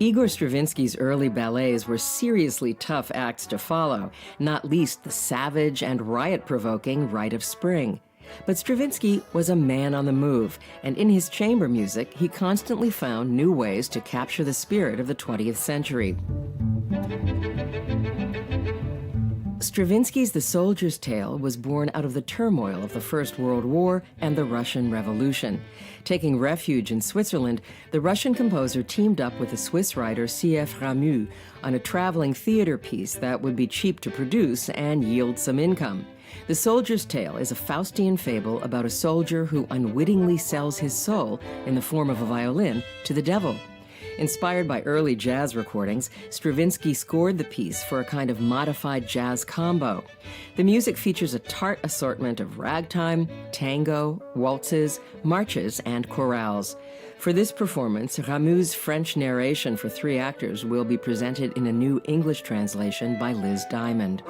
Igor Stravinsky's early ballets were seriously tough acts to follow, not least the savage and riot-provoking Rite of Spring. But Stravinsky was a man on the move, and in his chamber music, he constantly found new ways to capture the spirit of the 20th century. Stravinsky's The Soldier's Tale was born out of the turmoil of the First World War and the Russian Revolution. Taking refuge in Switzerland, the Russian composer teamed up with the Swiss writer C.F. Rameau on a traveling theater piece that would be cheap to produce and yield some income. The Soldier's Tale is a Faustian fable about a soldier who unwittingly sells his soul in the form of a violin to the devil. Inspired by early jazz recordings, Stravinsky scored the piece for a kind of modified jazz combo. The music features a tart assortment of ragtime, tango, waltzes, marches, and chorales. For this performance, Rameau's French narration for 3 actors will be presented in a new English translation by Liz Diamond.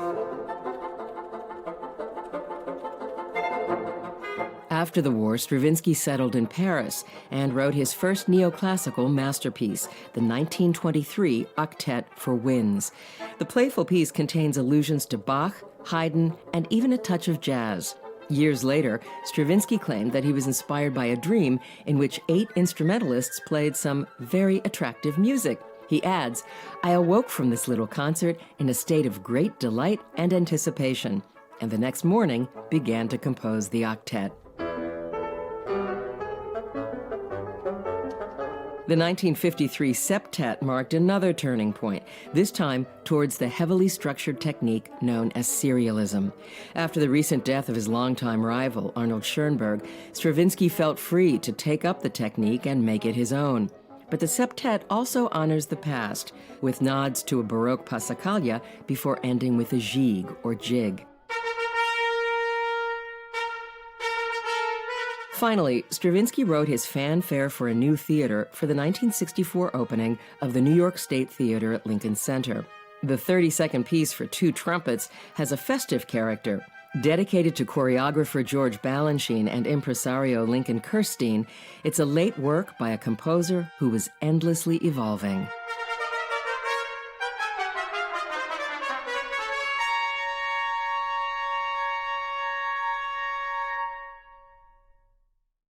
After the war, Stravinsky settled in Paris and wrote his first neoclassical masterpiece, the 1923 Octet for Winds. The playful piece contains allusions to Bach, Haydn, and even a touch of jazz. Years later, Stravinsky claimed that he was inspired by a dream in which 8 instrumentalists played some very attractive music. He adds, "I awoke from this little concert in a state of great delight and anticipation, and the next morning began to compose the octet." The 1953 septet marked another turning point, this time towards the heavily structured technique known as serialism. After the recent death of his longtime rival, Arnold Schoenberg, Stravinsky felt free to take up the technique and make it his own. But the septet also honors the past, with nods to a Baroque passacaglia before ending with a gigue or jig. Finally, Stravinsky wrote his fanfare for a new theater for the 1964 opening of the New York State Theater at Lincoln Center. The 30-second piece for 2 trumpets has a festive character. Dedicated to choreographer George Balanchine and impresario Lincoln Kirstein, it's a late work by a composer who was endlessly evolving.